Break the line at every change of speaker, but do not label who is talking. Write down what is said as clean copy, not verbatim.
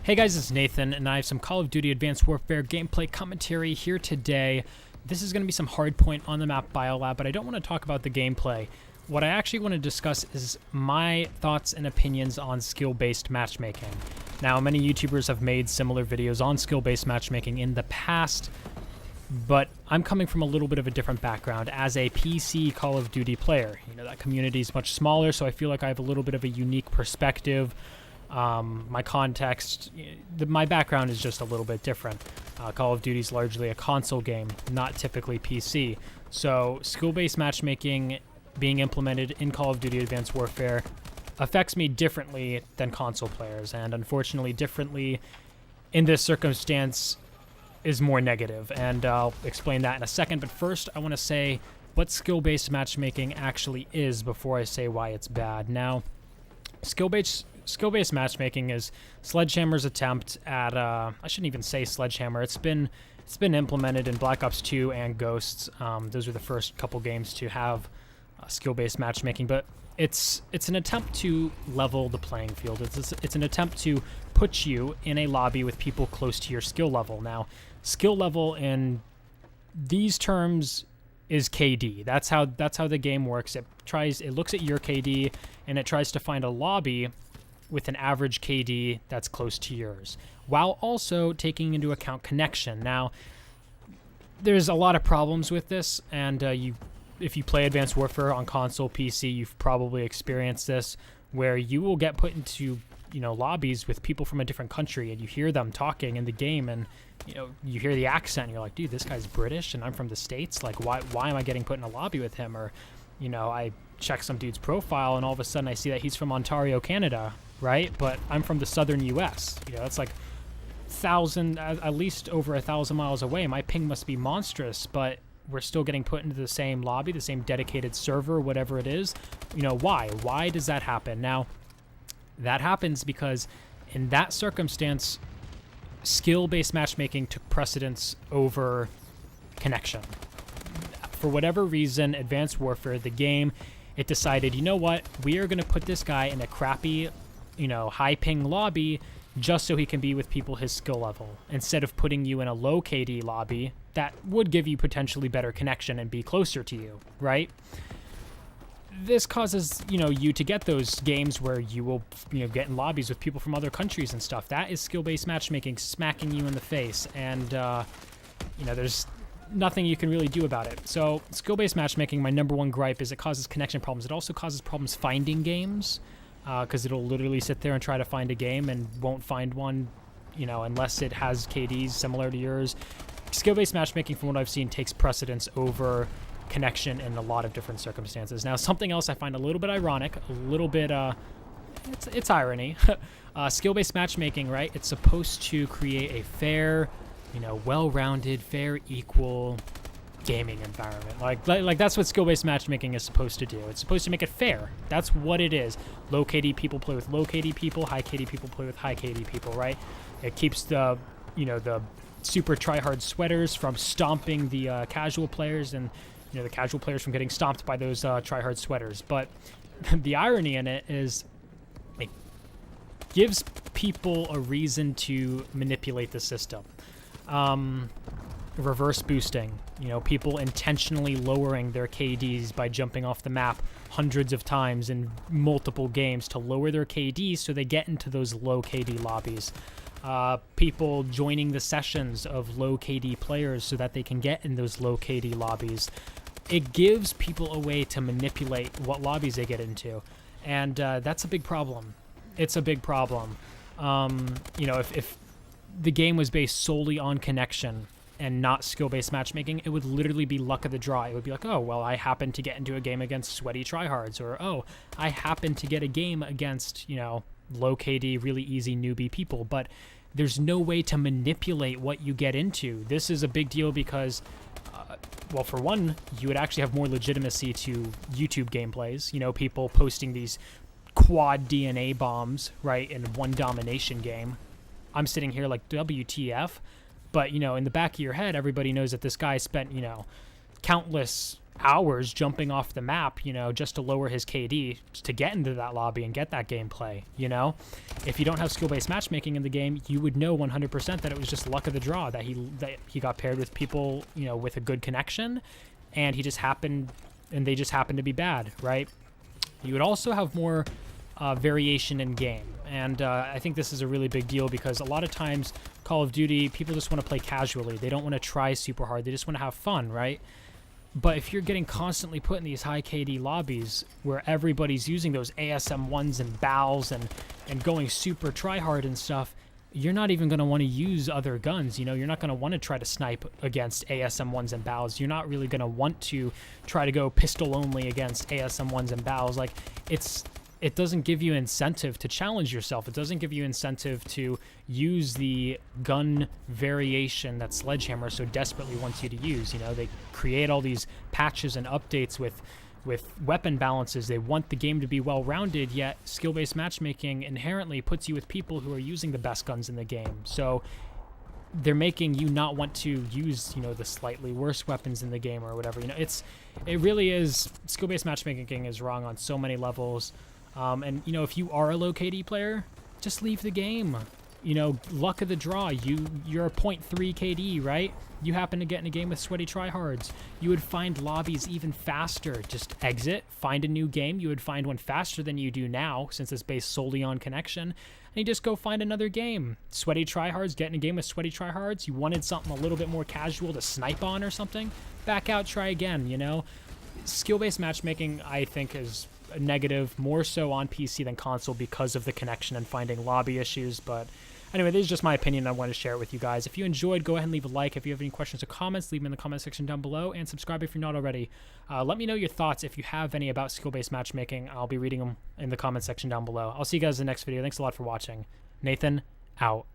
Hey guys, it's Nathan, and I have some Call of Duty Advanced Warfare gameplay commentary here today. This is going to be some hardpoint on the map biolab, but I don't want to talk about the gameplay. What I actually want to discuss is my thoughts and opinions on skill-based matchmaking. Now, many YouTubers have made similar videos on skill-based matchmaking in the past, but I'm coming from a little bit of a different background as a PC Call of Duty player. You know, that community is much smaller, so I feel like I have a little bit of a unique perspective. My context, my background is just a little bit different. Call of Duty is largely a console game, not typically PC. So skill-based matchmaking being implemented in Call of Duty Advanced Warfare affects me differently than console players, and unfortunately differently in this circumstance is more negative, and I'll explain that in a second. But first I want to say what skill-based matchmaking actually is before I say why it's bad. Now, skill-based matchmaking is Sledgehammer's attempt at, I shouldn't even say Sledgehammer, it's been implemented in Black Ops 2 and Ghosts. Those were the first couple games to have skill-based matchmaking, but it's an attempt to level the playing field. It's an attempt to put you in a lobby with people close to your skill level. Now, skill level in these terms is KD. That's how the game works. It looks at your KD and it tries to find a lobby with an average KD that's close to yours, while also taking into account connection. Now, there's a lot of problems with this, and if you play Advanced Warfare on console, PC, you've probably experienced this, where you will get put into, lobbies with people from a different country, and you hear them talking in the game, and you hear the accent, and you're like, dude, this guy's British, and I'm from the States. Like, why am I getting put in a lobby with him? Or, I check some dude's profile, and all of a sudden I see that he's from Ontario, Canada, right? But I'm from the southern U.S. That's like at least over 1,000 miles away. My ping must be monstrous, but we're still getting put into the same lobby, the same dedicated server, whatever it is. Why? Why does that happen? Now, that happens because in that circumstance, skill-based matchmaking took precedence over connection. For whatever reason, Advanced Warfare, the game, it decided, you know what, we are going to put this guy in a crappy, high ping lobby just so he can be with people his skill level, instead of putting you in a low KD lobby that would give you potentially better connection and be closer to you, right? This causes, you to get those games where you will, get in lobbies with people from other countries and stuff. That is skill-based matchmaking smacking you in the face, and, there's nothing you can really do about it. So skill-based matchmaking, my number one gripe is it causes connection problems. It also causes problems finding games, because it'll literally sit there and try to find a game and won't find one, unless it has KDs similar to yours. Skill-based matchmaking, from what I've seen, takes precedence over connection in a lot of different circumstances. Now, something else I find a little bit ironic, a little bit, it's irony. Skill-based matchmaking, right? It's supposed to create a fair, well-rounded, fair, equal gaming environment. Like that's what skill-based matchmaking is supposed to do. It's supposed to make it fair. That's what it is. Low KD people play with low KD people, high KD people play with high KD people, right? It keeps the, the super try-hard sweaters from stomping the casual players, and the casual players from getting stomped by those try-hard sweaters. But the irony in it is it gives people a reason to manipulate the system. Reverse boosting, people intentionally lowering their KDs by jumping off the map hundreds of times in multiple games to lower their KDs so they get into those low KD lobbies. People joining the sessions of low KD players so that they can get in those low KD lobbies. It gives people a way to manipulate what lobbies they get into, and that's a big problem. It's a big problem. If the game was based solely on connection and not skill-based matchmaking, it would literally be luck of the draw. It would be like, oh, well, I happened to get into a game against sweaty tryhards, or, oh, I happened to get a game against, low KD, really easy newbie people. But there's no way to manipulate what you get into. This is a big deal because, well, for one, you would actually have more legitimacy to YouTube gameplays. People posting these quad DNA bombs, right, in one domination game. I'm sitting here like, WTF? But, in the back of your head, everybody knows that this guy spent, countless hours jumping off the map, just to lower his KD to get into that lobby and get that gameplay, If you don't have skill-based matchmaking in the game, you would know 100% that it was just luck of the draw, that he got paired with people, with a good connection, and they just happened to be bad, right? You would also have more variation in game, and I think this is a really big deal because a lot of times Call of Duty, people just want to play casually. They don't want to try super hard. They just want to have fun, right? But if you're getting constantly put in these high KD lobbies where everybody's using those ASM1s and BALs and going super try hard and stuff, you're not even going to want to use other guns. You're not going to want to try to snipe against ASM1s and BALs. You're not really going to want to try to go pistol only against ASM1s and BALs. Like, it doesn't give you incentive to challenge yourself. It doesn't give you incentive to use the gun variation that Sledgehammer so desperately wants you to use. They create all these patches and updates with weapon balances. They want the game to be well-rounded, yet skill-based matchmaking inherently puts you with people who are using the best guns in the game. So they're making you not want to use, the slightly worse weapons in the game or whatever. It really is, skill-based matchmaking is wrong on so many levels. And if you are a low KD player, just leave the game. Luck of the draw. You're a 0.3 KD, right? You happen to get in a game with sweaty tryhards. You would find lobbies even faster. Just exit, find a new game. You would find one faster than you do now, since it's based solely on connection. And you just go find another game. Sweaty tryhards, get in a game with sweaty tryhards. You wanted something a little bit more casual to snipe on or something. Back out, try again, Skill-based matchmaking, I think, is a negative, more so on PC than console because of the connection and finding lobby issues. But anyway, this is just my opinion. I want to share it with you guys. If you enjoyed, go ahead and leave a like. If you have any questions or comments, leave them in the comment section down below, and subscribe if you're not already. Let me know your thoughts if you have any about skill-based matchmaking. I'll be reading them in the comment section down below. I'll see you guys in the next video. Thanks a lot for watching. Nathan, out.